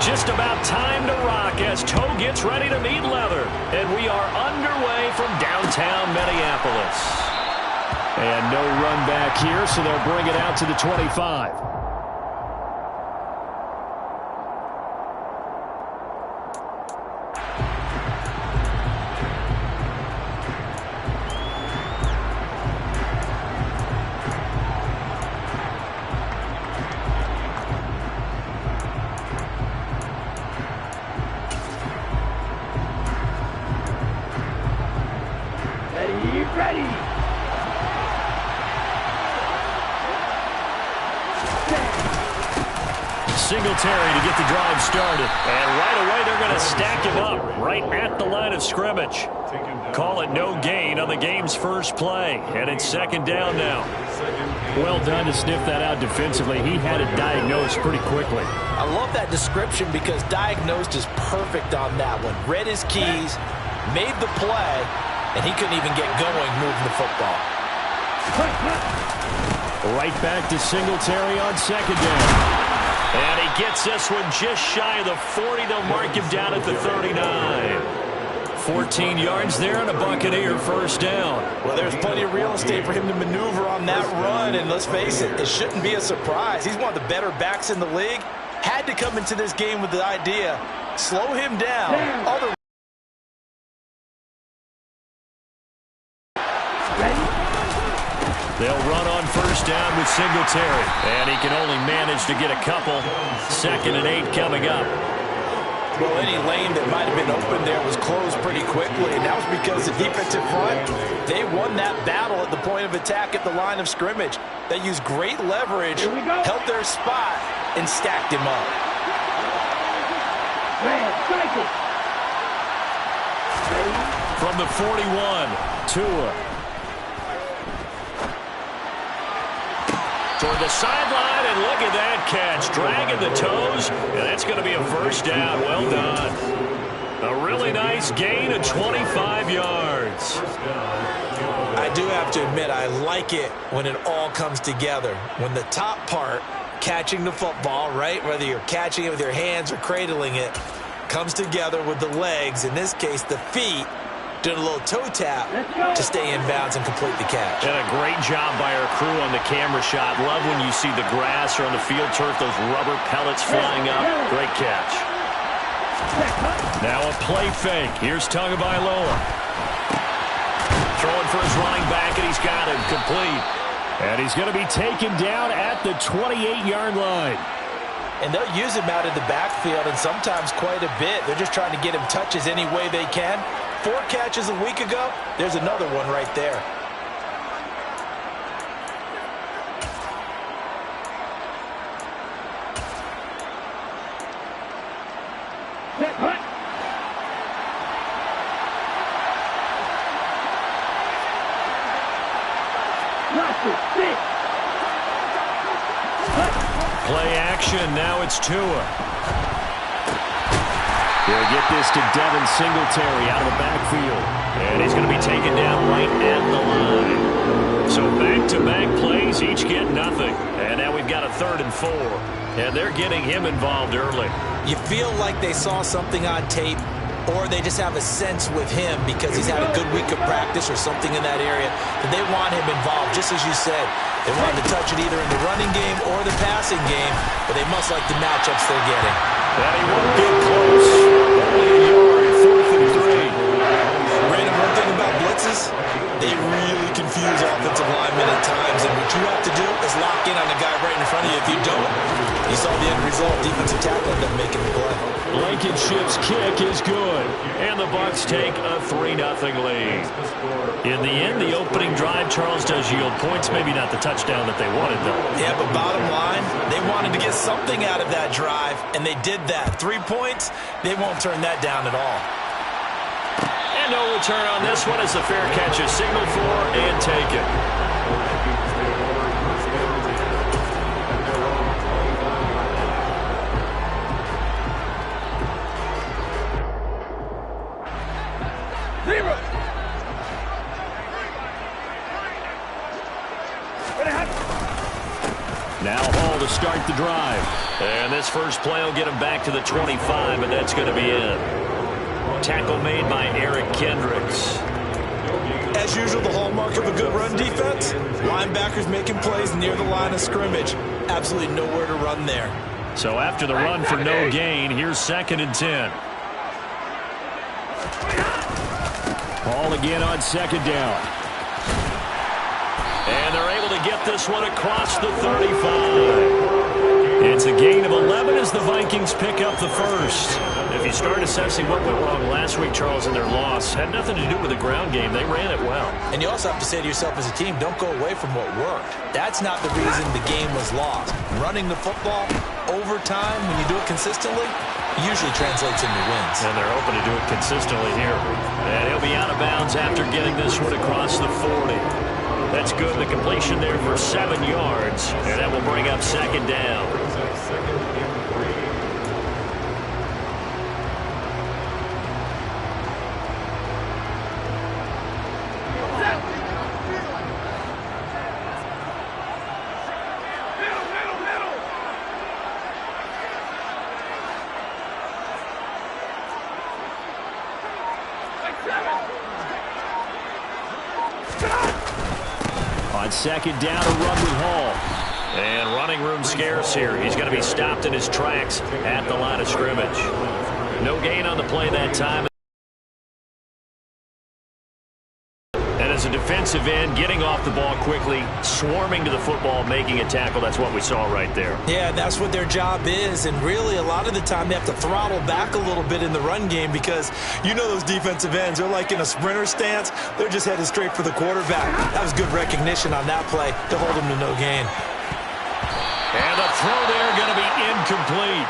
Just about time to rock as toe gets ready to meet leather. And we are underway from downtown Minneapolis. And no run back here, so they'll bring it out to the 25. Singletary to get the drive started. And right away, they're going to stack him up right at the line of scrimmage. Call it no gain on the game's first play. And it's second down now. Well done to sniff that out defensively. He had it diagnosed pretty quickly. I love that description because diagnosed is perfect on that one. Read his keys, made the play, and he couldn't even get going moving the football. Right back to Singletary on second down. And he gets this one just shy of the 40. They'll mark him down at the 39. 14 yards there and a Buccaneer first down. Well, there's plenty of real estate for him to maneuver on that run. And let's face it, it shouldn't be a surprise. He's one of the better backs in the league. Had to come into this game with the idea, slow him down. They'll run on first down with Singletary. And he can only manage to get a couple. 2nd and 8 coming up. Well, any lane that might have been open there was closed pretty quickly. And that was because the defensive front, they won that battle at the point of attack at the line of scrimmage. They used great leverage, held their spot, and stacked him up. From the 41, Tua. Toward the sideline, and look at that catch. Dragging the toes, and that's going to be a first down. Well done. A really nice gain of 25 yards. I do have to admit, I like it when it all comes together. When the top part, catching the football, right, whether you're catching it with your hands or cradling it, comes together with the legs, in this case the feet, doing a little toe tap to stay in bounds and complete the catch. And a great job by our crew on the camera shot. Love when you see the grass or on the field turf, those rubber pellets flying up. Great catch. Now a play fake. Here's Tagovailoa. Throwing for his running back, and he's got him complete. And he's going to be taken down at the 28-yard line. And they'll use him out of the backfield, and sometimes quite a bit. They're just trying to get him touches any way they can. 4 catches a week ago, there's another one right there. Play action, now it's Tua. He'll get this to Devin Singletary out of the backfield. And he's going to be taken down right at the line. So back-to-back plays, each get nothing. And now we've got a 3rd and 4. And they're getting him involved early. You feel like they saw something on tape, or they just have a sense with him because he's had a good week of practice or something in that area that they want him involved, just as you said. They want him to touch it either in the running game or the passing game, but they must like the matchups they're getting. And he won't get close. Only a yard, 4th and 3. Brandon, one thing about blitzes, they really confuse offensive linemen at times, and what you have to do is lock in on the guy right in front of you. If you don't, you saw the end result, defensive tackle ended up making the play. Blankenship's kick is good, and the Bucs take a 3-0 lead. In the end, the opening drive, Charles, does yield points. Maybe not the touchdown that they wanted, though. Yeah, but bottom line, they wanted to get something out of that drive, and they did that. 3 points, they won't turn that down at all. And no return on this one as the fair catch is signaled for and taken. Now Hall to start the drive. And this first play will get him back to the 25, and that's going to be it. Tackle made by Eric Kendricks. As usual, the hallmark of a good run defense, linebackers making plays near the line of scrimmage. Absolutely nowhere to run there. So after the run for no gain, here's 2nd and 10. Ball again on 2nd down. And they're able to get this one across the 35. It's a gain of 11 as the Vikings pick up the first. If you start assessing what went wrong last week, Charles, in their loss, had nothing to do with the ground game. They ran it well. And you also have to say to yourself as a team, don't go away from what worked. That's not the reason the game was lost. Running the football over time, when you do it consistently, usually translates into wins. And they're hoping to do it consistently here. And he'll be out of bounds after getting this one across the 40. That's good. The completion there for 7 yards. And that will bring up 2nd down. On 2nd down, a run with Hall. And running room scarce here. He's going to be stopped in his tracks at the line of scrimmage. No gain on the play that time. And as a defensive end, getting off the ball quickly, swarming to the football, making a tackle. That's what we saw right there. Yeah, that's what their job is. And really, a lot of the time, they have to throttle back a little bit in the run game because you know those defensive ends, they're like in a sprinter stance. They're just headed straight for the quarterback. That was good recognition on that play to hold him to no gain. And the throw there going to be incomplete.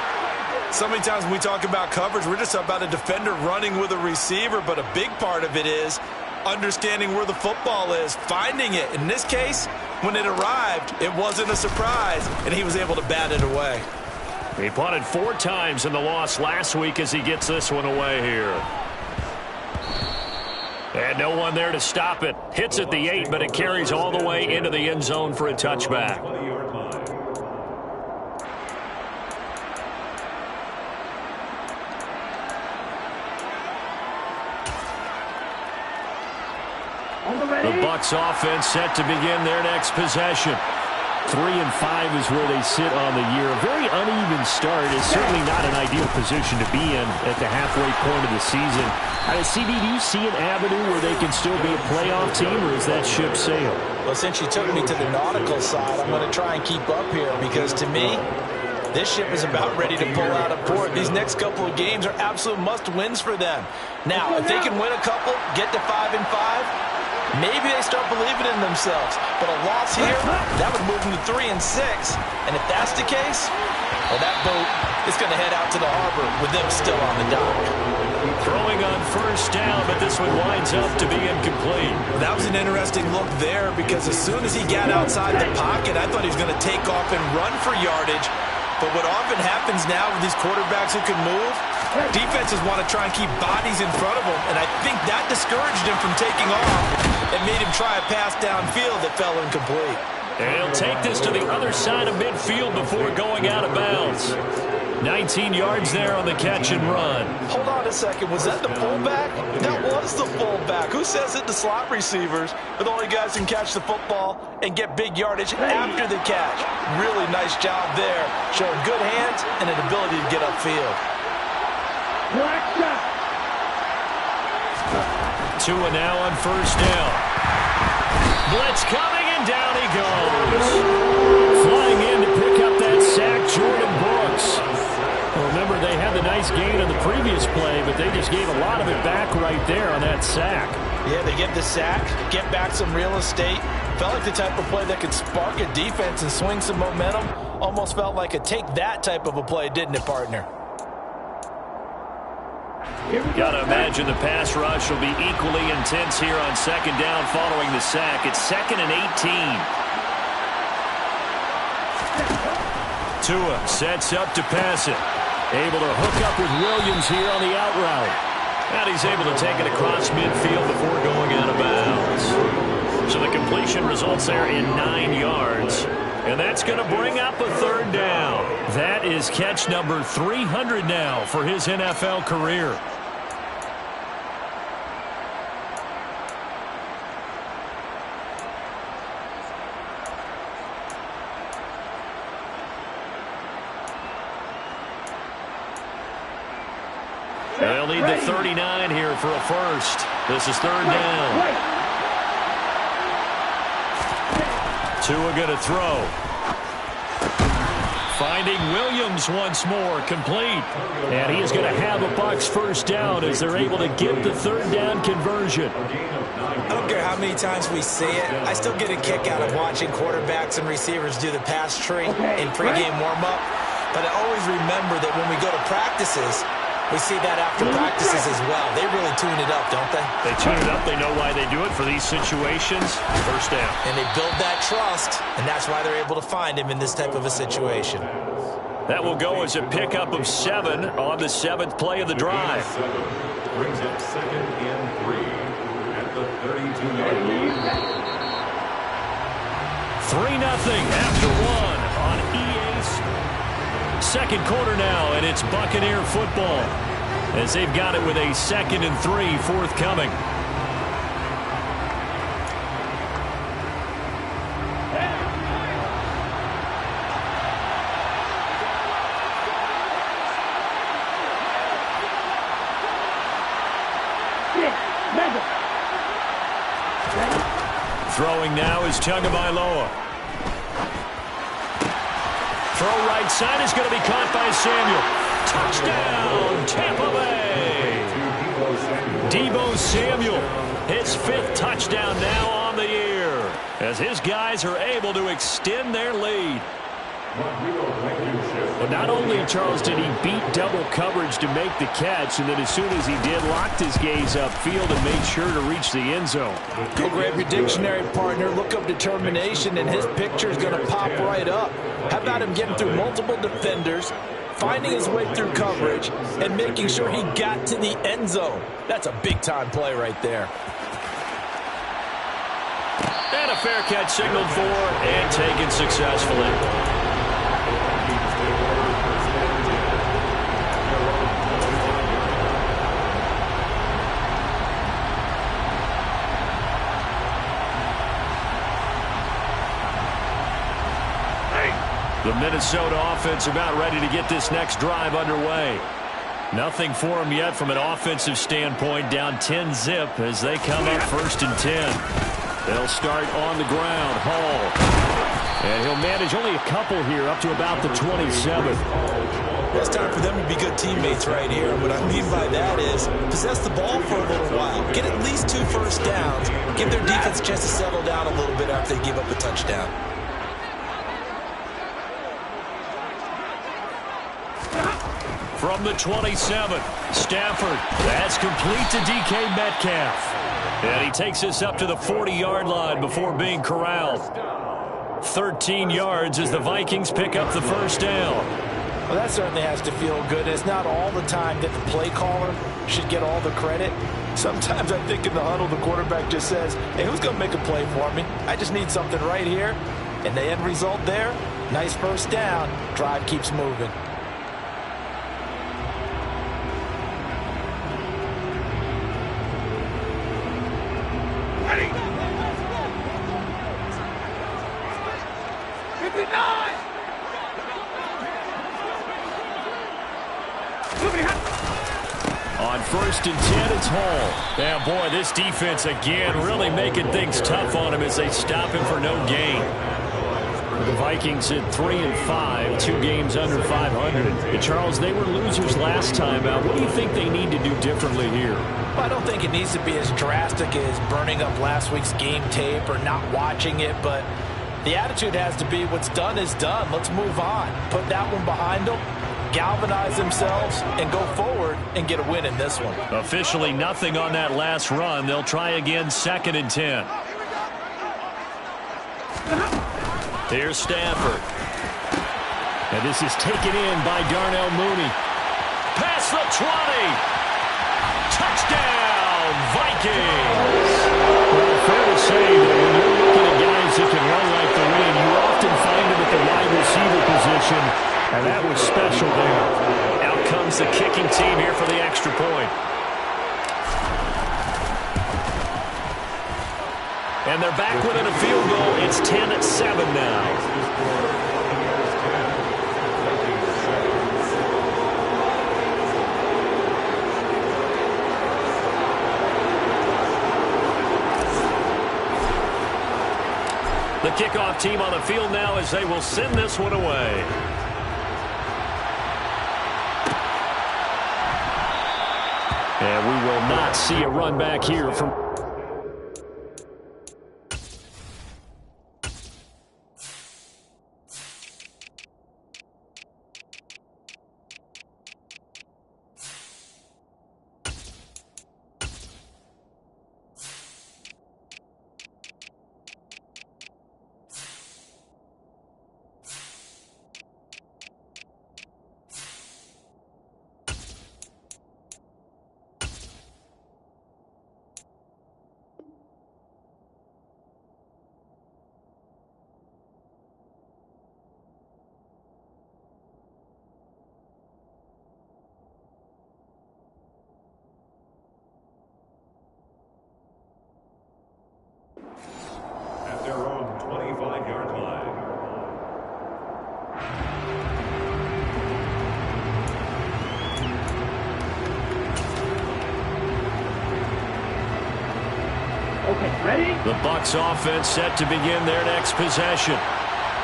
So many times when we talk about coverage, we're just about a defender running with a receiver, but a big part of it is understanding where the football is, finding it. In this case, when it arrived, it wasn't a surprise, and he was able to bat it away. He punted 4 times in the loss last week as he gets this one away here. And no one there to stop it. Hits at the 8, but it carries all the way into the end zone for a touchback. The Bucs offense set to begin their next possession. 3-5 is where they sit on the year. A very uneven start is certainly not an ideal position to be in at the halfway point of the season. CD, do you see an avenue where they can still be a playoff team, or is that ship sailed? Well, since you took me to the nautical side, I'm going to try and keep up here because to me, this ship is about ready to pull out of port. These next couple of games are absolute must-wins for them. Now, if they can win a couple, get to 5-5, maybe they start believing in themselves. But a loss here, that would move them to 3-6. And if that's the case, well, that boat is going to head out to the harbor with them still on the dock. Throwing on first down, but this one winds up to be incomplete. That was an interesting look there because as soon as he got outside the pocket, I thought he was going to take off and run for yardage. But what often happens now with these quarterbacks who can move, defenses want to try and keep bodies in front of them, and I think that discouraged him from taking off and made him try a pass downfield that fell incomplete. And he'll take this to the other side of midfield before going out of bounds. 19 yards there on the catch and run. Hold on a second. Was that the fullback? That was the fullback. Who says it? The slot receivers are the only guys who can catch the football and get big yardage after the catch. Really nice job there, showing good hands and an ability to get upfield. Tua now on first down. Blitz coming, and down he goes. Flying in to pick up that sack, Jordan Brooks. Remember, they had the nice gain on the previous play, but they just gave a lot of it back right there on that sack. Yeah, they get the sack, get back some real estate. Felt like the type of play that could spark a defense and swing some momentum. Almost felt like a take-that type of a play, didn't it, partner? Got to imagine the pass rush will be equally intense here on second down following the sack. It's 2nd and 18. Tua sets up to pass it. Able to hook up with Williams here on the out route. And he's able to take it across midfield before going out of bounds. So the completion results there in 9 yards. And that's going to bring up a third down. That is catch number 300 now for his NFL career. They'll need the 39 here for a first. This is third down. Tua going to throw. Finding Williams once more, complete. And he is going to have a Bucs first down as they're able to get the third down conversion. I don't care how many times we see it. I still get a kick out of watching quarterbacks and receivers do the pass tree in pregame warm-up. But I always remember that when we go to practices, we see that after practices as well. They really tune it up, don't they? They tune it up. They know why they do it for these situations. First down. And they build that trust, and that's why they're able to find him in this type of a situation. That will go as a pickup of 7 on the 7th play of the drive. Brings up 2nd and 3 at the 32-yard line. 3-0 after 1 on EA's second quarter now, and it's Buccaneer football as they've got it with a 2nd and 3 forthcoming. Throwing now is Tagovailoa. Throw right side is going to be caught by Samuel. Touchdown, Tampa Bay. Deebo Samuel, his 5th touchdown now on the year as his guys are able to extend their lead. But not only, Charles, did he beat double coverage to make the catch, and then as soon as he did, locked his gaze upfield and made sure to reach the end zone. Go grab your dictionary, partner. Look up determination, and his picture is going to pop right up. How about him getting through multiple defenders, finding his way through coverage, and making sure he got to the end zone? That's a big-time play right there. And a fair catch signaled for and taken successfully. The Minnesota offense about ready to get this next drive underway. Nothing for them yet from an offensive standpoint. Down 10-zip as they come up 1st and 10. They'll start on the ground. Hall. And he'll manage only a couple here up to about the 27th. Well, it's time for them to be good teammates right here. What I mean by that is possess the ball for a little while. Get at least 2 first downs. Give their defense a chance to settle down a little bit after they give up a touchdown. From the 27th, Stafford. That's complete to DK Metcalf. And he takes us up to the 40-yard line before being corralled. 13 yards as the Vikings pick up the first down. Well, that certainly has to feel good. It's not all the time that the play caller should get all the credit. Sometimes I think in the huddle, the quarterback just says, hey, who's going to make a play for me? I just need something right here. And the end result there, nice first down. Drive keeps moving. On 1st and 10, it's Hall. Yeah, boy, this defense again really making things tough on him as they stop him for no gain. The Vikings at 3-5, 2 games under 500. And Charles, they were losers last time out. What do you think they need to do differently here? Well, I don't think it needs to be as drastic as burning up last week's game tape or not watching it, but the attitude has to be what's done is done. Let's move on. Put that one behind them, galvanize themselves, and go forward and get a win in this one. Officially nothing on that last run. They'll try again 2nd and 10. Here's Stafford. And this is taken in by Darnell Mooney. Past the 20. Touchdown, Vikings. Well, fair to say that when you're looking at guys that can run like the wind, you often find them in comes the kicking team here for the extra point. And they're back within a field goal. It's 10-7 now. The kickoff team on the field now as they will send this one away. And we will not see a run back here from... At their own 25-yard line. Okay, ready? The Bucs offense set to begin their next possession.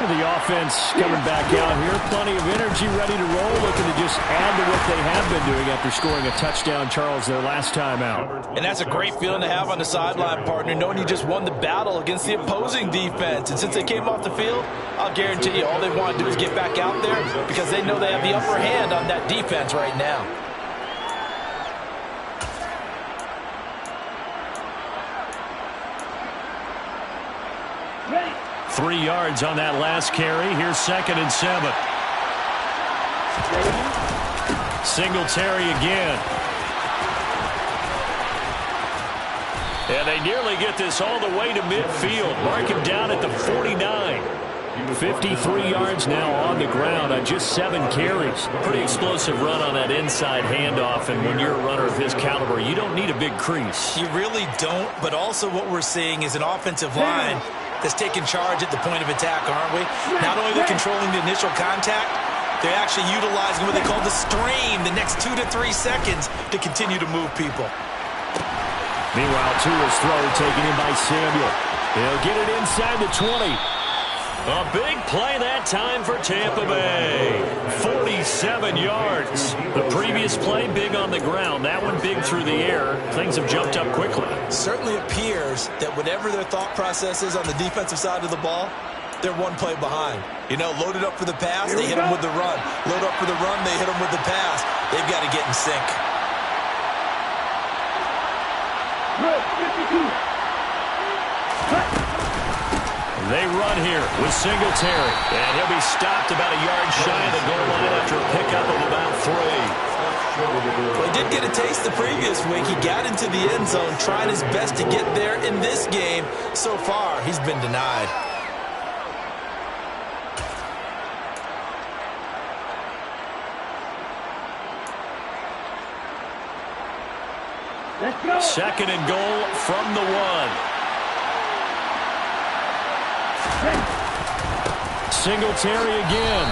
The offense coming back out here. Plenty of energy, ready to roll, looking to just add to what they have been doing after scoring a touchdown, Charles, their last time out. And that's a great feeling to have on the sideline, partner, knowing you just won the battle against the opposing defense. And since they came off the field, I'll guarantee you all they want to do is get back out there because they know they have the upper hand on that defense right now. Ready? 3 yards on that last carry. Here's 2nd and 7. Singletary again. And they nearly get this all the way to midfield. Mark him down at the 49. 53 yards now on the ground on just 7 carries. Pretty explosive run on that inside handoff, and when you're a runner of his caliber, you don't need a big crease. You really don't, but also what we're seeing is an offensive line that's taking charge at the point of attack, aren't we? Not only they're controlling the initial contact, they're actually utilizing what they call the stream, the next 2 to 3 seconds to continue to move people. Meanwhile, Tua's throw taken in by Samuel. He'll get it inside the 20. A big play that time for Tampa Bay. 47 yards. The previous play, big on the ground. That one big through the air. Things have jumped up quickly. Certainly appears that whatever their thought process is on the defensive side of the ball, they're one play behind. You know, loaded up for the pass, they hit them with the run. Load up for the run, they hit them with the pass. They've got to get in sync. Good, 52. They run here with Singletary. And he'll be stopped about a yard shy of the goal line after a pickup of about 3. Well, he did get a taste the previous week. He got into the end zone, trying his best to get there in this game. So far, he's been denied. Let's go. 2nd and goal from the 1. Singletary again.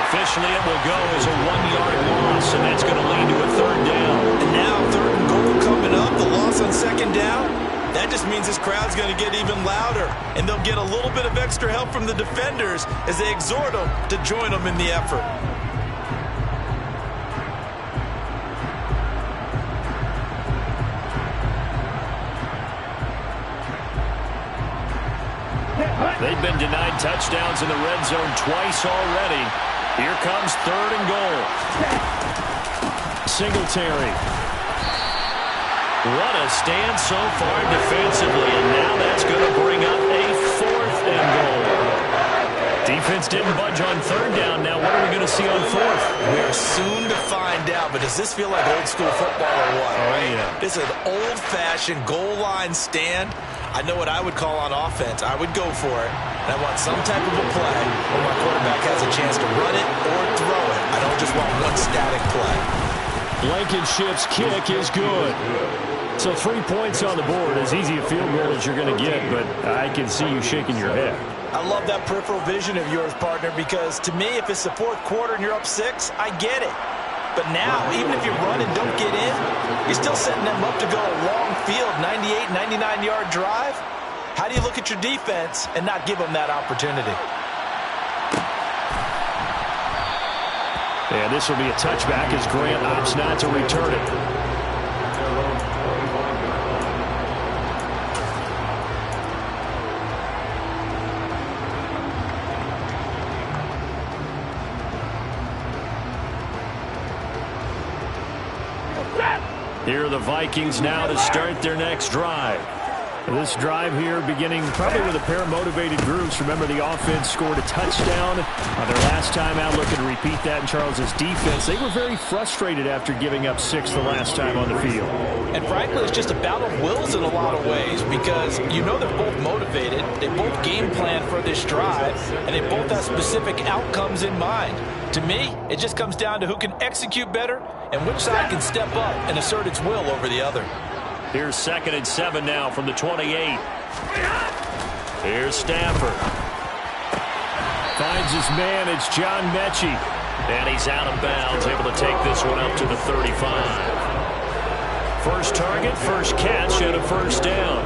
Officially, it will go as a 1-yard loss, and that's going to lead to a 3rd down. And now 3rd and goal coming up. The loss on 2nd down. That just means this crowd's going to get even louder, and they'll get a little bit of extra help from the defenders as they exhort them to join them in the effort. They've been denied touchdowns in the red zone twice already. Here comes 3rd and goal. Singletary. What a stand so far defensively, and now that's going to bring up a 4th and goal. Defense didn't budge on 3rd down. Now what are we going to see on 4th? We're soon to find out, but does this feel like old school football or what? Oh, right? yeah. This is an old-fashioned goal line stand. I know what I would call on offense. I would go for it. And I want some type of a play where my quarterback has a chance to run it or throw it. I don't just want one static play. Blankenship's kick is good. So 3 points on the board, as easy a field goal as you're going to get, but I can see you shaking your head. I love that peripheral vision of yours, partner, because to me, if it's the fourth quarter and you're up 6, I get it. But now, even if you run and don't get in, you're still setting them up to go a long field, 98, 99-yard drive. How do you look at your defense and not give them that opportunity? And this will be a touchback as Grant opts not to return it. Here are the Vikings now to start their next drive. This drive here beginning probably with a pair of motivated groups. Remember, the offense scored a touchdown on their last time out, looking to repeat that in Charles's defense. They were very frustrated after giving up 6 the last time on the field. And frankly, it's just a battle of wills in a lot of ways, because you know they're both motivated, they both game plan for this drive, and they both have specific outcomes in mind. To me, it just comes down to who can execute better and which side can step up and assert its will over the other. Here's 2nd and 7 now from the 28. Here's Stafford. Finds his man. It's John Mechie. And he's out of bounds, able to take this one up to the 35. First target, first catch, and a first down.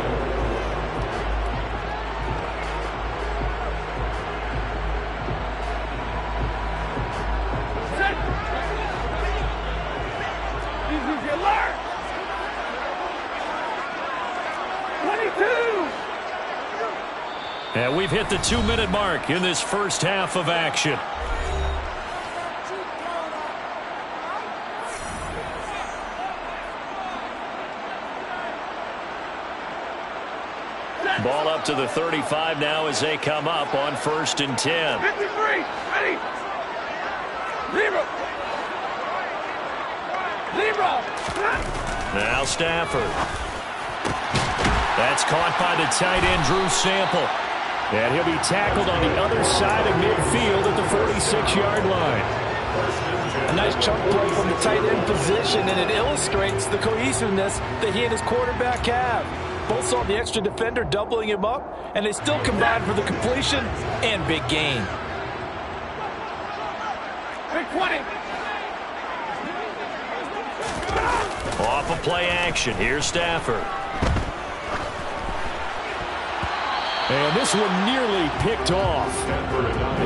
And we've hit the 2-minute mark in this first half of action. Ball up to the 35 now as they come up on 1st and 10. 53, ready. Zero. Now Stafford. That's caught by the tight end, Drew Sample. And he'll be tackled on the other side of midfield at the 46-yard line. A nice chunk play from the tight end position, and it illustrates the cohesiveness that he and his quarterback have. Both saw the extra defender doubling him up, and they still combined for the completion and big gain. Big 20. Off of play action. Here's Stafford. And this one nearly picked off.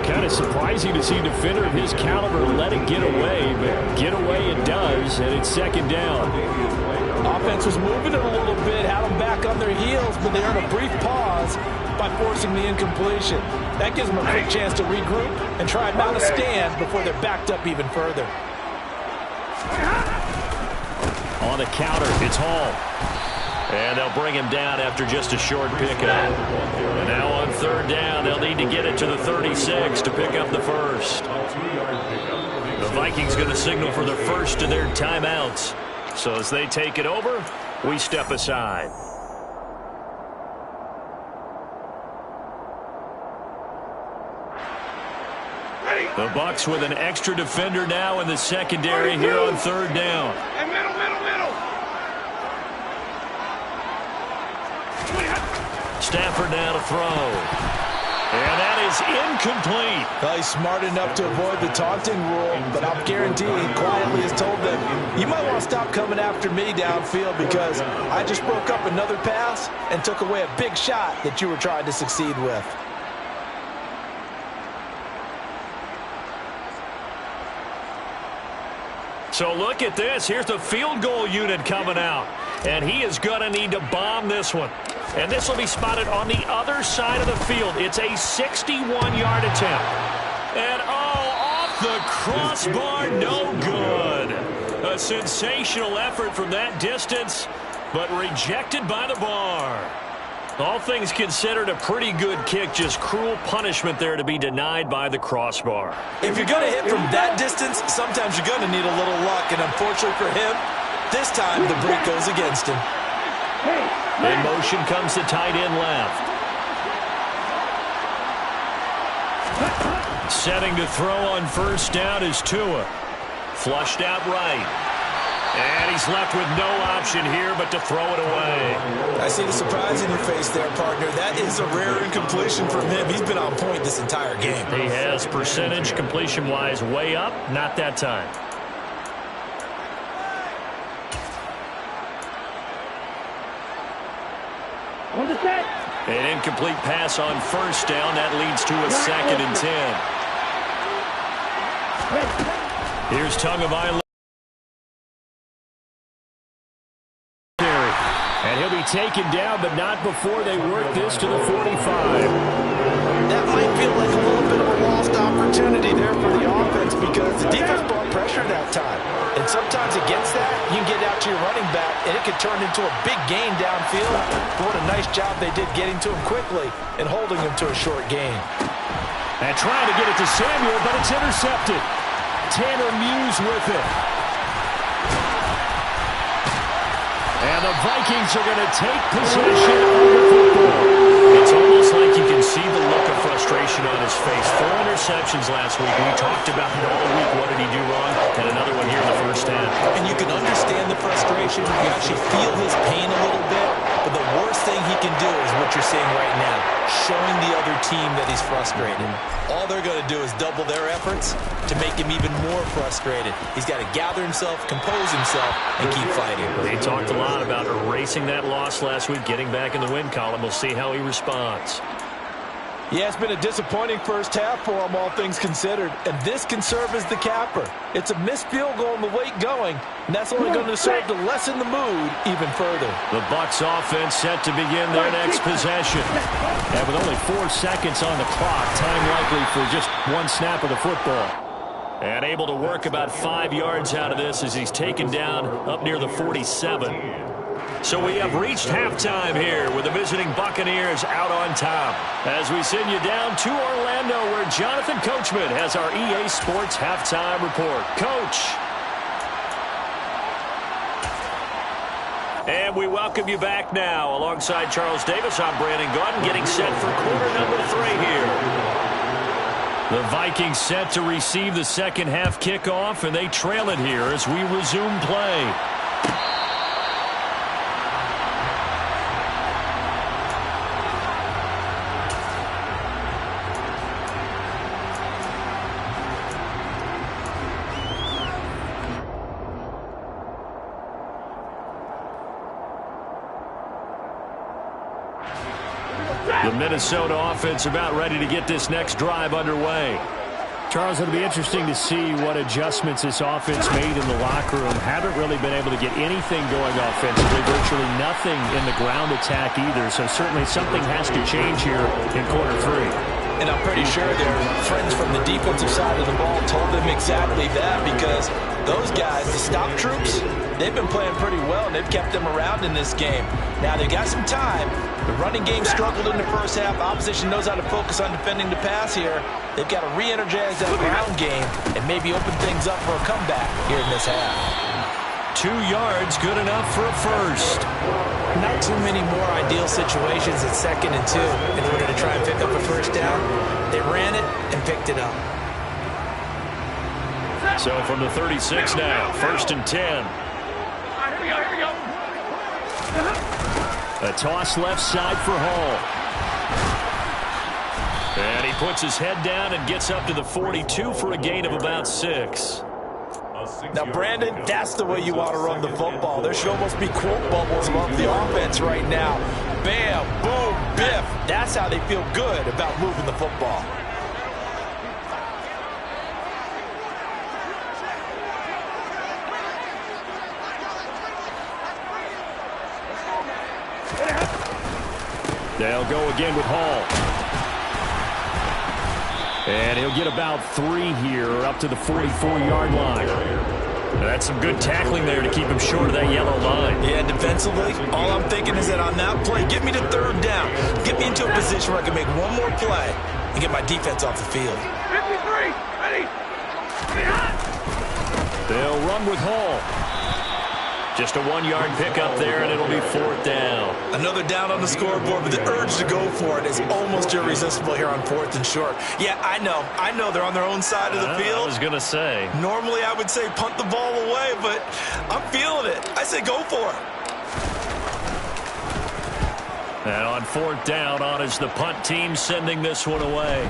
Kind of surprising to see a defender of his caliber let it get away, but get away it does, and it's 2nd down. Offense was moving it a little bit, had them back on their heels, but they earned a brief pause by forcing the incompletion. That gives them a quick chance to regroup and try and mount a stand before they're backed up even further. On the counter, it's Hall. And they'll bring him down after just a short pickup. And now on 3rd down, they'll need to get it to the 36 to pick up the first. The Vikings going to signal for the first of their timeouts. So as they take it over, we step aside. The Bucs with an extra defender now in the secondary here on 3rd down. And middle. Stafford now to throw. And that is incomplete. Well, he's smart enough to avoid the taunting rule, but I'll guarantee he quietly has told them, you might want to stop coming after me downfield because I just broke up another pass and took away a big shot that you were trying to succeed with. So look at this. Here's the field goal unit coming out. And he is going to need to bomb this one. And this will be spotted on the other side of the field. It's a 61-yard attempt. And, off the crossbar, no good. A sensational effort from that distance, but rejected by the bar. All things considered, a pretty good kick. Just cruel punishment there to be denied by the crossbar. If you're going to hit from that distance, sometimes you're going to need a little luck. And unfortunately for him, this time the break goes against him. In motion comes the tight end left. Setting to throw on 1st down is Tua. Flushed out right. And he's left with no option here but to throw it away. I see the surprise in your face there, partner. That is a rare incompletion from him. He's been on point this entire game. He has percentage completion-wise way up. Not that time. On the set. An incomplete pass on first down. That leads to a 2nd and 10. Here's Tagovailoa. And he'll be taken down, but not before they work this to the 45. That might feel like a little bit of a lost opportunity there for the offense because the defense brought pressure that time. And sometimes against that, you can get out to your running back, and it could turn into a big gain downfield. But what a nice job they did getting to him quickly and holding him to a short gain. And trying to get it to Samuel, but it's intercepted. Tanner Muse with it. And the Vikings are going to take possession of the football. It's almost like you can see the look of frustration on his face. 4 interceptions last week. We talked about it all week. What did he do wrong? And another one here in the first half. And you can understand the frustration. You actually feel his pain a little bit. But the worst thing he can do is what you're seeing right now, showing the other team that he's frustrated. All they're going to do is double their efforts to make him even more frustrated. He's got to gather himself, compose himself, and keep fighting. They talked a lot about erasing that loss last week, getting back in the win column. We'll see how he responds. Yeah, it's been a disappointing first half for him, all things considered. And this can serve as the capper. It's a missed field goal in the late going, and that's only going to serve to lessen the mood even further. The Bucs offense set to begin their next possession. And with only 4 seconds on the clock, time likely for just one snap of the football. And able to work about 5 yards out of this as he's taken down up near the 47. So we have reached halftime here with the visiting Buccaneers out on top. As we send you down to Orlando where Jonathan Coachman has our EA Sports halftime report. Coach. And we welcome you back now. Alongside Charles Davis, I'm Brandon Gaudin getting set for quarter number 3 here. The Vikings set to receive the second half kickoff, and they trail it here as we resume play. The Minnesota offense about ready to get this next drive underway. Charles, it'll be interesting to see what adjustments this offense made in the locker room. Haven't really been able to get anything going offensively, virtually nothing in the ground attack either. So certainly something has to change here in quarter 3. And I'm pretty sure their friends from the defensive side of the ball told them exactly that because those guys, the stop troops, they've been playing pretty well, and they've kept them around in this game. Now, they've got some time. The running game struggled in the first half. Opposition knows how to focus on defending the pass here. They've got to re-energize that ground game and maybe open things up for a comeback here in this half. 2 yards, good enough for a first. Not too many more ideal situations at 2nd and 2 in order to try and pick up a first down. They ran it and picked it up. So from the 36 now, 1st and 10. Here we go. A toss left side for Hall. And he puts his head down and gets up to the 42 for a gain of about 6. Now, Brandon, that's the way you want to run the football. There should almost be quote bubbles above the offense right now. Bam, boom, biff. That's how they feel good about moving the football. They'll go again with Hall. And he'll get about 3 here, up to the 44-yard line. That's some good tackling there to keep him short of that yellow line. Yeah, defensively, all I'm thinking is that on that play, get me to 3rd down. Get me into a position where I can make one more play and get my defense off the field. 53, ready. They'll run with Hall. Just a 1-yard pickup there, and it'll be 4th down. Another down on the scoreboard, but the urge to go for it is almost irresistible here on 4th and short. Yeah, I know they're on their own side of the field. I was going to say. Normally I would say punt the ball away, but I'm feeling it. I say go for it. And on 4th down, on is the punt team sending this one away.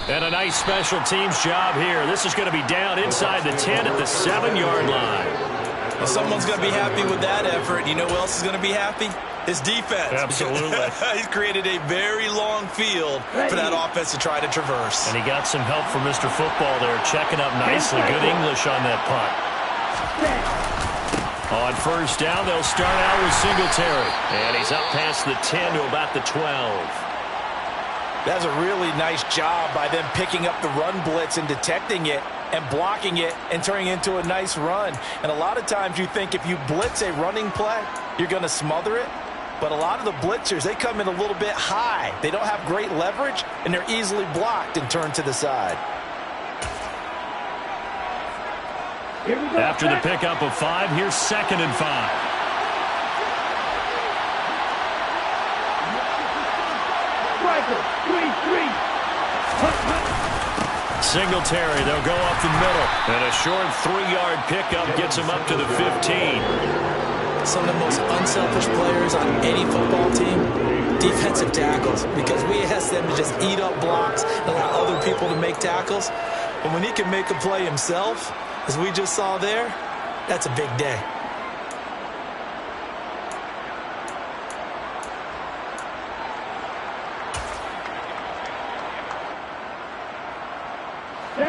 And a nice special teams job here. This is going to be down inside the 10 at the 7-yard line. Well, someone's going to be happy with that effort. You know who else is going to be happy? His defense. Absolutely. He's created a very long field for that offense to try to traverse. And he got some help from Mr. Football there, checking up nicely. Good English on that punt. On 1st down, they'll start out with Singletary. And he's up past the 10 to about the 12. That's a really nice job by them picking up the run blitz and detecting it and blocking it and turning it into a nice run. And a lot of times you think if you blitz a running play, you're going to smother it. But a lot of the blitzers, they come in a little bit high. They don't have great leverage, and they're easily blocked and turned to the side. After the pickup of 5, here's 2nd and 5. Singletary, they'll go up the middle. And a short 3-yard pickup gets him up to the 15. Some of the most unselfish players on any football team, defensive tackles, because we ask them to just eat up blocks and allow other people to make tackles. But when he can make a play himself, as we just saw there, that's a big day.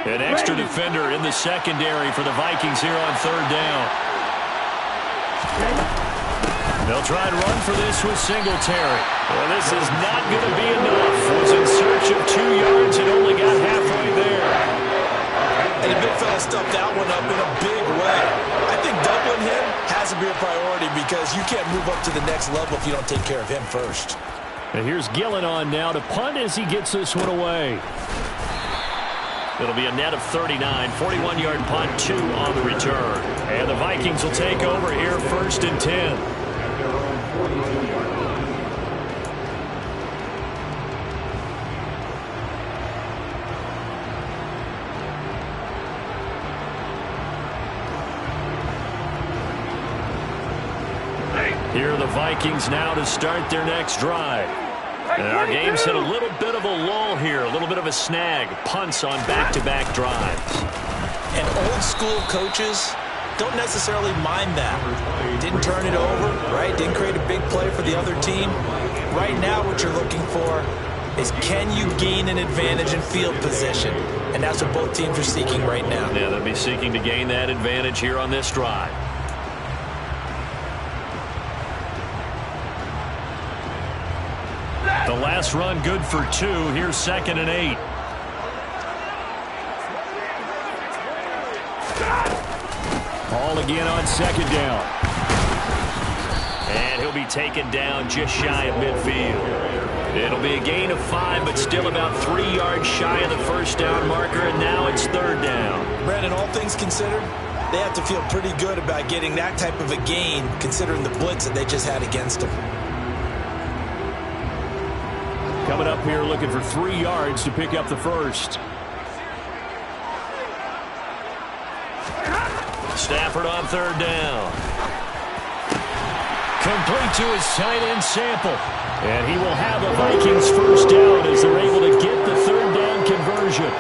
An extra defender in the secondary for the Vikings here on 3rd down. They'll try and run for this with Singletary. Well, this is not going to be enough. Was in search of 2 yards and only got halfway there. And the big fella stuffed that one up in a big way. I think doubling him has to be a priority because you can't move up to the next level if you don't take care of him first. And here's Gillen on now to punt as he gets this one away. It'll be a net of 39, 41-yard punt, 2 on the return. And the Vikings will take over here 1st and 10. Here are the Vikings now to start their next drive. And our game's hit a little bit of a lull here, a little bit of a snag. Punts on back-to-back drives. And old-school coaches don't necessarily mind that. Didn't turn it over, right? Didn't create a big play for the other team. Right now what you're looking for is can you gain an advantage in field position? And that's what both teams are seeking right now. Yeah, they'll be seeking to gain that advantage here on this drive. The last run good for 2. Here's 2nd and 8. Ball again on 2nd down. And he'll be taken down just shy of midfield. It'll be a gain of 5, but still about 3 yards shy of the 1st down marker, and now it's 3rd down. Brandon, all things considered, they have to feel pretty good about getting that type of a gain considering the blitz that they just had against them. Coming up here looking for 3 yards to pick up the 1st. Stafford on 3rd down. Complete to his tight end Sample. And he will have the Vikings 1st down as they're able to get the 3rd down conversion.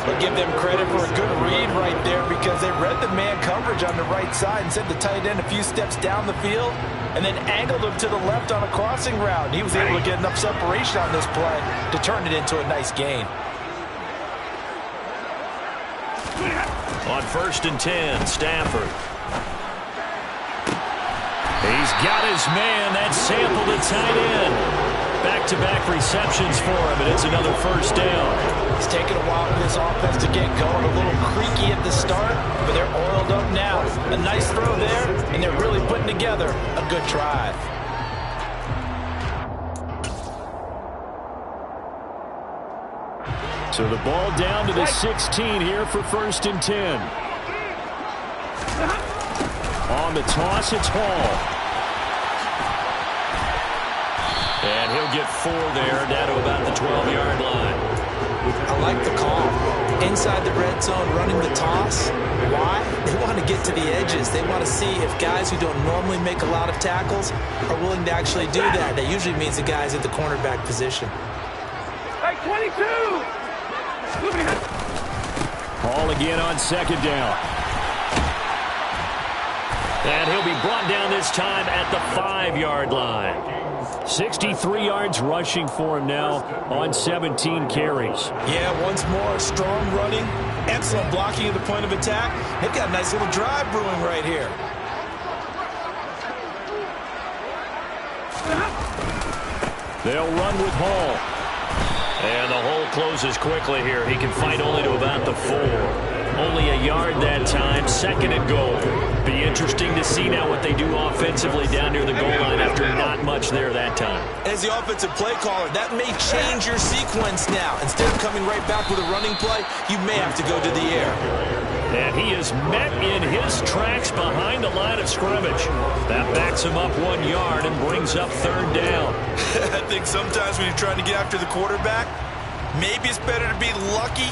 But give them credit for a good read right there because they read the man coverage on the right side and sent the tight end a few steps down the field and then angled him to the left on a crossing route. He was able to get enough separation on this play to turn it into a nice gain. On 1st and 10, Stafford. He's got his man. That's Sample, the tight end. Back-to-back receptions for him, and it's another 1st down. It's taken a while for this offense to get going. A little creaky at the start, but they're oiled up now. A nice throw there, and they're really putting together a good drive. So the ball down to the 16 here for 1st and 10. on the toss. It's Hall. And he'll get 4 there, down to about the 12-yard line. I like the call. Inside the red zone, running the toss. Why? They want to get to the edges. They want to see if guys who don't normally make a lot of tackles are willing to actually do that. That usually means the guys at the cornerback position. Hey, 22! Hall again on second down. And he'll be brought down this time at the 5-yard line. 63 yards rushing for him now on 17 carries. Yeah, once more, strong running, excellent blocking at the point of attack. They've got a nice little drive brewing right here. They'll run with Hall. And the hole closes quickly here. He can fight only to about the 4. Only a yard that time, 2nd and goal. Be interesting to see now what they do offensively down near the goal line after not much there that time. As the offensive play caller, that may change your sequence now. Instead of coming right back with a running play, you may have to go to the air. And he is met in his tracks behind the line of scrimmage. That backs him up 1 yard and brings up 3rd down. I think sometimes when you're trying to get after the quarterback, maybe it's better to be lucky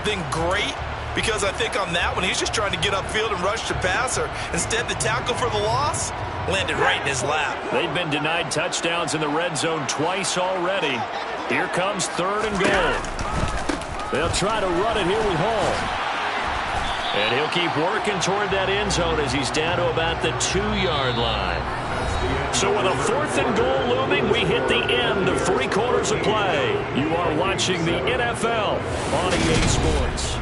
than great. Because I think on that one, he's just trying to get upfield and rush the passer. Instead, the tackle for the loss landed right in his lap. They've been denied touchdowns in the red zone twice already. Here comes 3rd and goal. They'll try to run it here with Hall. And he'll keep working toward that end zone as he's down to about the 2-yard line. So with a 4th and goal looming, we hit the end of 3 quarters of play. You are watching the NFL on EA Sports.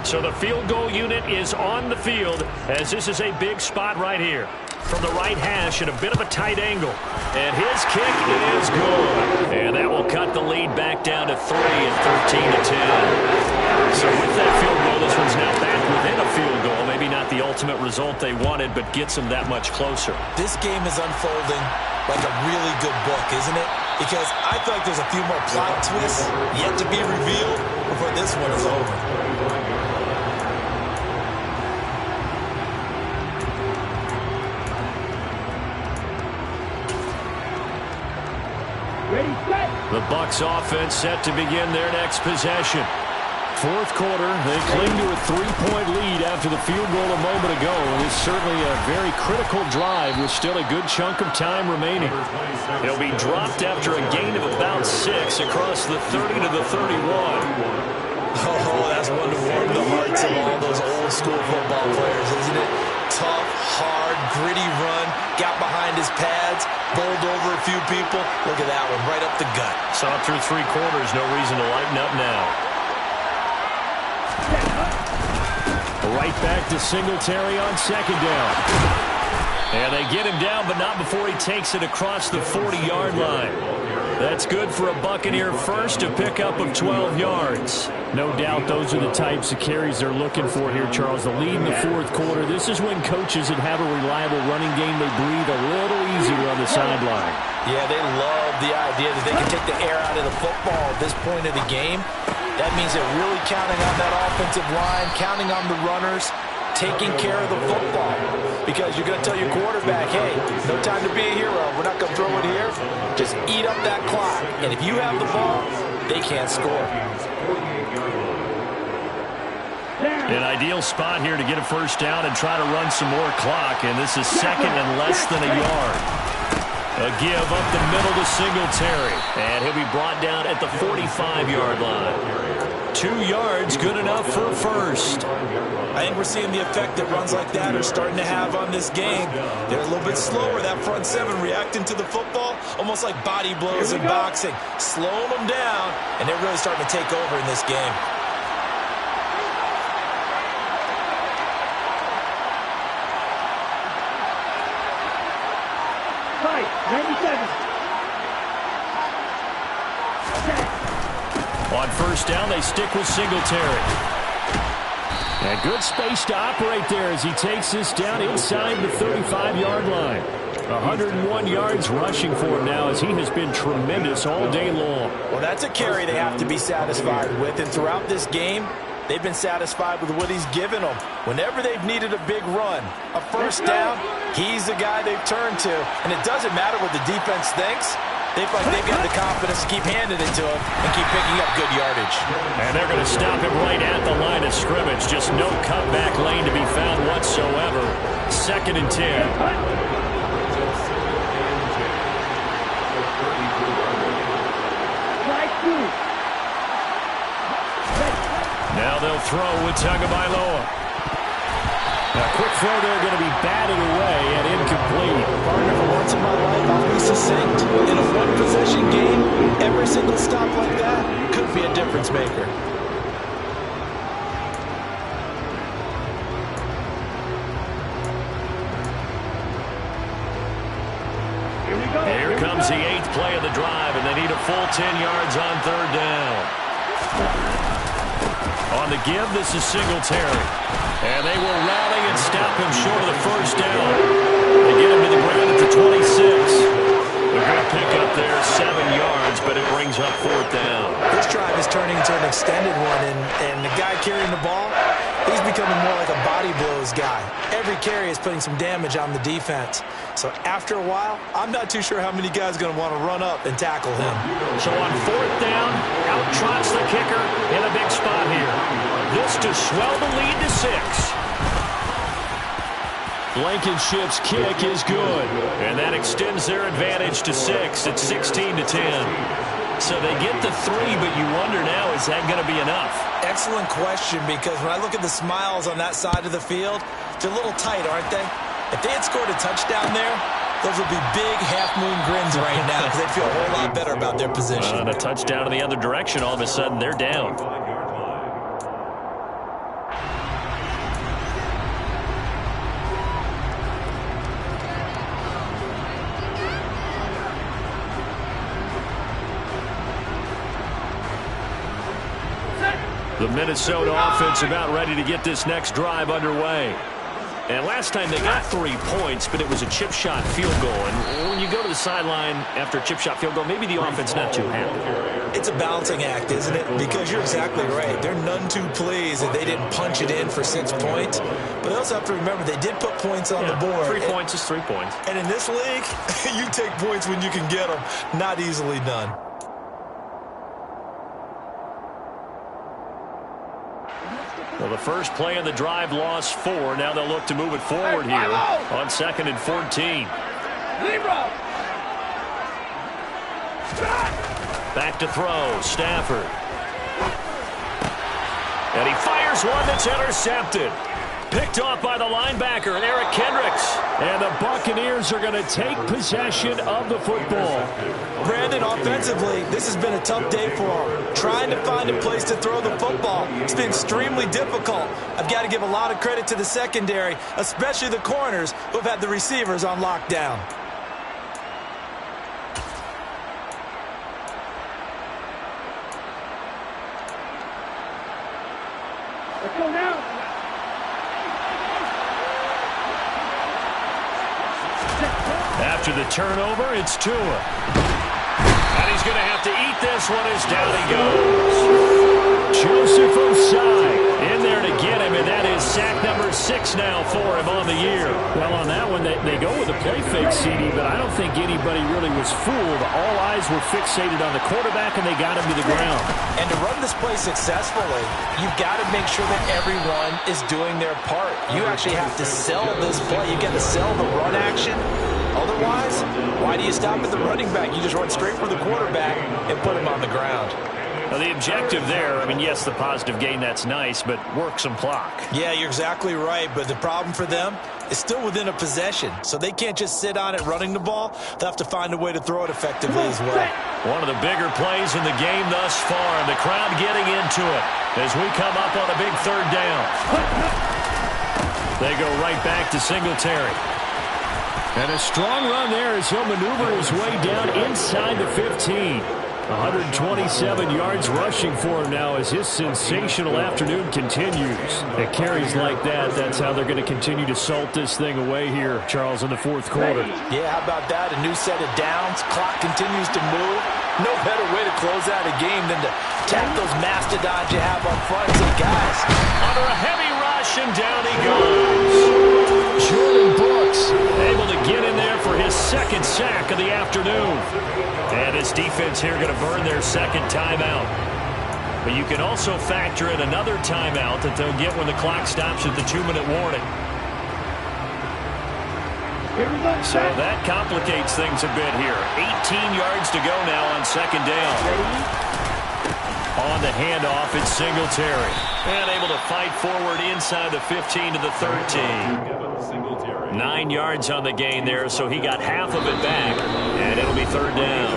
So the field goal unit is on the field as this is a big spot right here. From the right hash at a bit of a tight angle. And his kick is good. And that will cut the lead back down to 3 at 13-10. So with that field goal, this one's now back within a field goal. Maybe not the ultimate result they wanted, but gets them that much closer. This game is unfolding like a really good book, isn't it? Because I feel like there's a few more plot twists yet to be revealed before this one is over. The Bucs offense set to begin their next possession. 4th quarter, they cling to a 3-point lead after the field goal a moment ago. And it's certainly a very critical drive with still a good chunk of time remaining. He'll be dropped after a gain of about 6 across the 30 to the 31. Oh, that's one to warm the hearts of all those old school football players, isn't it? Tough, hard, gritty run, got behind his pads, bowled over a few people. Look at that one, right up the gut. Saw it through 3 quarters, no reason to lighten up now. Right back to Singletary on 2nd down. And they get him down, but not before he takes it across the 40-yard line. That's good for a Buccaneer first, a pickup of 12 yards. No doubt those are the types of carries they're looking for here, Charles. The lead in the 4th quarter. This is when coaches that have a reliable running game, they breathe a little easier on the sideline. Yeah, they love the idea that they can take the air out of the football at this point of the game. That means they're really counting on that offensive line, counting on the runners, taking care of the football. Because you're going to tell your quarterback, hey, no time to be a hero. We're not going to throw it here. Just eat up that clock. And if you have the ball, they can't score. An ideal spot here to get a 1st down and try to run some more clock. And this is 2nd and less than a yard. A give up the middle to Singletary. And he'll be brought down at the 45-yard line. 2 yards, good enough for a 1st. I think we're seeing the effect that runs like that are starting to have on this game. They're a little bit slower, that front 7 reacting to the football, almost like body blows in boxing. Slowing them down, and they're really starting to take over in this game. Fight, 97. On 1st down, they stick with Singletary. And good space to operate there as he takes this down inside the 35-yard line. 101 yards rushing for him now as he has been tremendous all day long. Well, that's a carry they have to be satisfied with. And throughout this game, they've been satisfied with what he's given them. Whenever they've needed a big run, a first down, he's the guy they've turned to. And it doesn't matter what the defense thinks. They feel like they've got the confidence to keep handing it to him and keep picking up good yardage. And they're going to stop him right at the line of scrimmage. Just no cutback lane to be found whatsoever. 2nd and 10. Now they'll throw with Tagovailoa. A quick throw there going to be batted away and incomplete. Partner, for once in my life, I'll be succinct. In a one-possession game, every single stop like that could be a difference maker. Here comes the 8th play of the drive, and they need a full 10 yards on 3rd down. On the give, this is Singletary. And they will rally and stop him short of the first down. They get him to the ground at the 26. A good pickup there, 7 yards, but it brings up 4th down. This drive is turning into an extended one, and the guy carrying the ball, he's becoming more like a body blows guy. Every carry is putting some damage on the defense. So after a while, I'm not too sure how many guys are going to want to run up and tackle him. So on 4th down, out trots the kicker in a big spot here. This to swell the lead to 6. Blankenship's kick is good. And that extends their advantage to 6. It's 16 to 10. So they get the 3, but you wonder now, is that going to be enough? Excellent question, because when I look at the smiles on that side of the field, they're a little tight, aren't they? If they had scored a touchdown there, those would be big half-moon grins right now because they'd feel a whole lot better about their position. And a touchdown in the other direction, all of a sudden they're down. The Minnesota offense about ready to get this next drive underway. And last time they got 3 points, but it was a chip shot field goal. And when you go to the sideline after a chip shot field goal, maybe the offense not too happy. It's a balancing act, isn't it? Because you're exactly right. They're none too pleased that they didn't punch it in for 6 points. But they also have to remember they did put points on the board. 3 points is 3 points. And in this league, you take points when you can get them. Not easily done. Well, the first play of the drive lost 4. Now they'll look to move it forward here on 2nd and 14. Back to throw, Stafford. And he fires one that's intercepted. Picked off by the linebacker, Eric Kendricks. And the Buccaneers are going to take possession of the football. Brandon, offensively, this has been a tough day for them. Trying to find a place to throw the football. It's been extremely difficult. I've got to give a lot of credit to the secondary, especially the corners who have had the receivers on lockdown. Let's go now. After the turnover, it's Tua. And he's going to have to eat this one as down he goes. Joseph Osai in there to get him, and that is sack number 6 now for him on the year. Well, on that one, they go with a play fake, CD, but I don't think anybody really was fooled. All eyes were fixated on the quarterback, and they got him to the ground. And to run this play successfully, you've got to make sure that everyone is doing their part. You actually have to sell this play. You've got to sell the run action. Otherwise, why do you stop at the running back? You just run straight for the quarterback and put him on the ground. Well, the objective there, I mean, yes, the positive gain, that's nice, but work some clock. Yeah, you're exactly right, but the problem for them is still within a possession, so they can't just sit on it running the ball. They'll have to find a way to throw it effectively as well. One of the bigger plays in the game thus far, and the crowd getting into it as we come up on a big 3rd down. They go right back to Singletary. And a strong run there as he'll maneuver his way down inside the 15. 127 yards rushing for him now as his sensational afternoon continues. At carries like that, that's how they're going to continue to salt this thing away here, Charles, in the fourth quarter. Yeah, how about that? A new set of downs. Clock continues to move. No better way to close out a game than to tap those mastodons you have up front. So, guys, under a heavy rush, and down he goes. Jordan Brooks able to get in there for his second sack of the afternoon. And his defense here going to burn their second timeout. But you can also factor in another timeout that they'll get when the clock stops at the 2-minute warning. So that complicates things a bit here. 18 yards to go now on second down. On the handoff, it's Singletary. And able to fight forward inside the 15 to the 13. 9 yards on the gain there, so he got half of it back. And it'll be third down.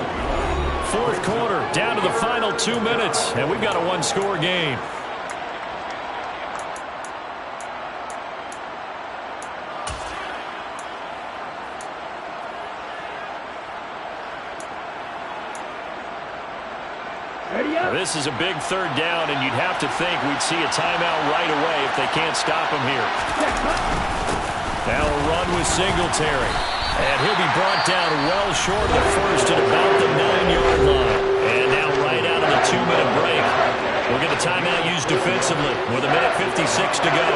Fourth quarter, down to the final 2 minutes. And we've got a one-score game. This is a big third down, and you'd have to think we'd see a timeout right away if they can't stop him here. Now a run with Singletary. And he'll be brought down well short of the first at about the 9-yard line. And now right out of the 2-minute break. We'll get a timeout used defensively with 1:56 to go.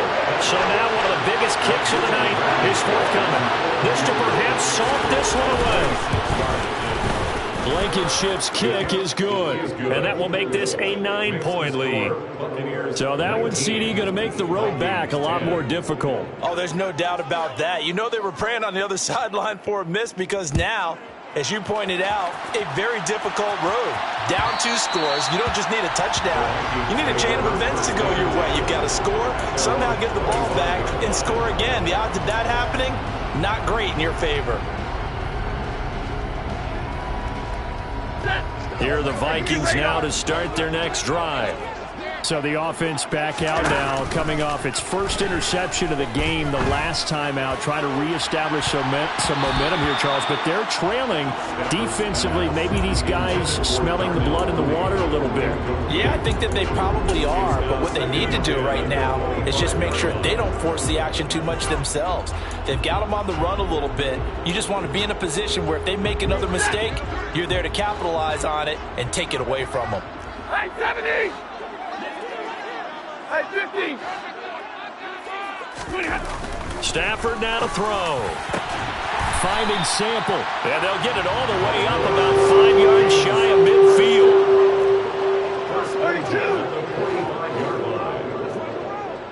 So now one of the biggest kicks of the night is forthcoming. This to perhaps salt this one away. Blankenship's kick is good, and that will make this a 9-point lead. So that one, CD, going to make the road back a lot more difficult. Oh, there's no doubt about that. You know they were praying on the other sideline for a miss because now, as you pointed out, a very difficult road. Down 2 scores. You don't just need a touchdown. You need a chain of events to go your way. You've got to score, somehow get the ball back, and score again. The odds of that happening, not great in your favor. Here are the Vikings now to start their next drive. So the offense back out now, coming off its first interception of the game the last time out, trying to reestablish some momentum here, Charles. But they're trailing defensively. Maybe these guys smelling the blood in the water a little bit. Yeah, I think that they probably are. But what they need to do right now is just make sure they don't force the action too much themselves. They've got them on the run a little bit. You just want to be in a position where if they make another mistake, you're there to capitalize on it and take it away from them. Hey, 70! Hey, 50! Stafford now to throw. Finding Sample. And they'll get it all the way up about 5 yards shy of midfield. 32!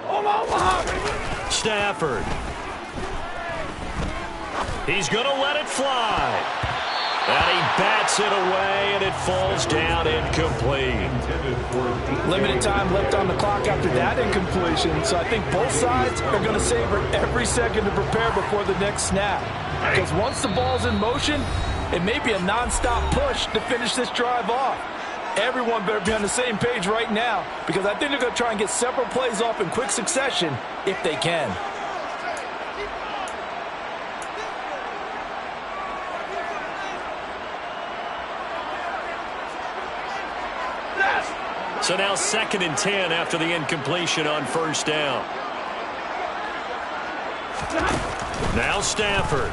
Omaha! Stafford. He's going to let it fly. And he bats it away, and it falls down incomplete. Limited time left on the clock after that incompletion, so I think both sides are going to savor every second to prepare before the next snap. Because once the ball's in motion, it may be a nonstop push to finish this drive off. Everyone better be on the same page right now, because I think they're going to try and get several plays off in quick succession if they can. So now 2nd and 10 after the incompletion on first down. Now Stafford.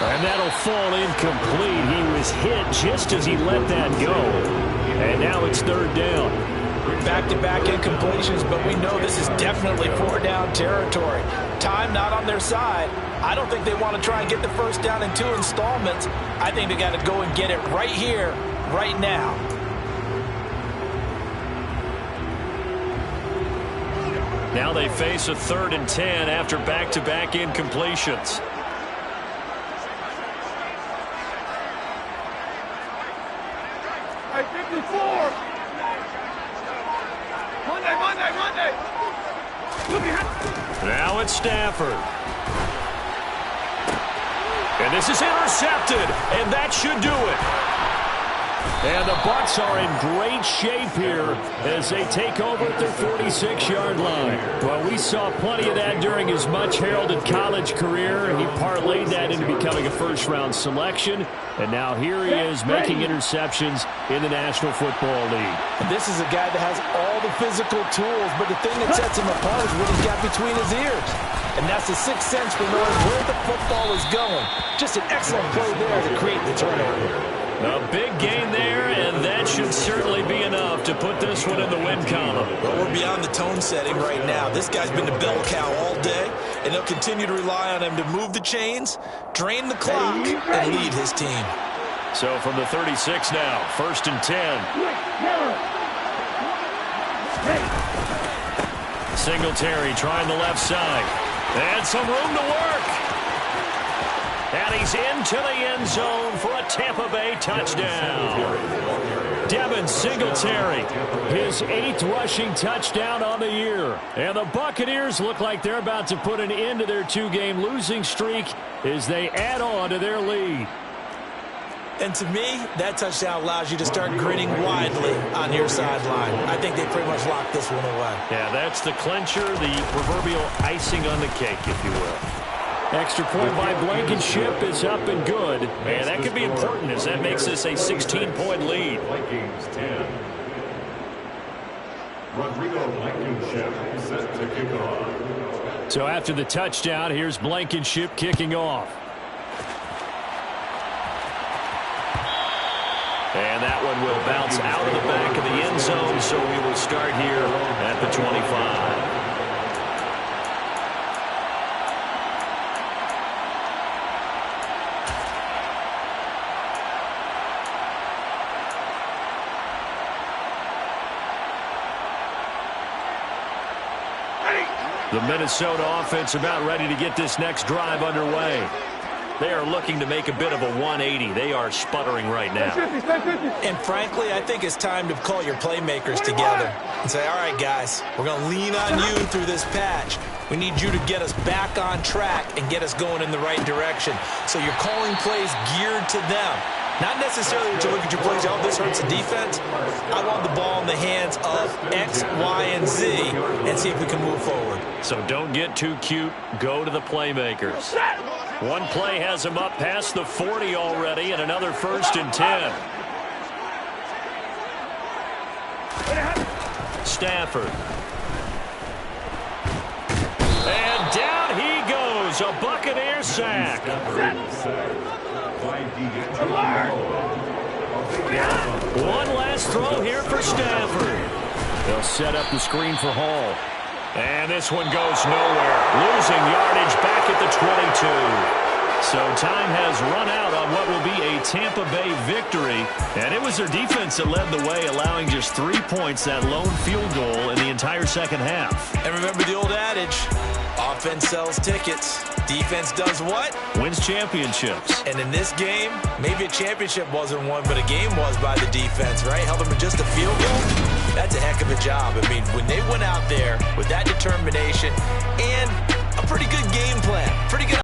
And that'll fall incomplete. He was hit just as he let that go. And now it's third down. Back-to-back incompletions, but we know this is definitely 4-down territory. Time not on their side. I don't think they want to try and get the first down in 2 installments. I think they got to go and get it right here, right now. Now they face a 3rd and 10 after back-to-back incompletions. Hey, 54! Monday! Now it's Stafford. And this is intercepted, and that should do it. And the Bucs are in great shape here as they take over at their 46-yard line. Well, we saw plenty of that during his much-heralded college career. He parlayed that into becoming a first-round selection. And now here he is making interceptions in the National Football League. And this is a guy that has all the physical tools, but the thing that sets him apart is what he's got between his ears. And that's the sixth sense for knowing where the football is going. Just an excellent play there to create the turnover. A big gain there, and that should certainly be enough to put this one in the win column. Well, we're beyond the tone setting right now. This guy's been the bell cow all day, and they'll continue to rely on him to move the chains, drain the clock, and lead his team. So from the 36 now, 1st and 10. Singletary trying the left side. And some room to work. And he's into the end zone for a Tampa Bay touchdown. Devin Singletary, his 8th rushing touchdown on the year. And the Buccaneers look like they're about to put an end to their 2-game losing streak as they add on to their lead. And to me, that touchdown allows you to start grinning widely on your sideline. I think they pretty much locked this one away. Yeah, that's the clincher, the proverbial icing on the cake, if you will. Extra point by Blankenship is up and good. And that could be important as that makes this a 16-point lead. Vikings 10. Rodrigo Blankenship set to kick off. So after the touchdown, here's Blankenship kicking off. And that one will bounce out of the back of the end zone, so we will start here at the 25. The Minnesota offense about ready to get this next drive underway. They are looking to make a bit of a 180. They are sputtering right now. And frankly, I think it's time to call your playmakers together and say, all right, guys, we're going to lean on you through this patch. We need you to get us back on track and get us going in the right direction. So you're calling plays geared to them. Not necessarily to look at your plays, oh, this hurts the defense. I want the ball in the hands of X, Y, and Z and see if we can move forward. So don't get too cute. Go to the playmakers. One play has him up past the 40 already, and another 1st and 10. Stafford. And down he goes. A Buccaneer sack. One last throw here for Stafford. They'll set up the screen for Hall. And this one goes nowhere. Losing yardage back at the 22. So time has run out on what will be a Tampa Bay victory. And it was their defense that led the way, allowing just 3 points, that lone field goal in the entire second half. And remember the old adage, offense sells tickets. Defense does what? Wins championships. And in this game, maybe a championship wasn't won, but a game was by the defense, right? Held them to just a field goal. That's a heck of a job. I mean, when they went out there with that determination and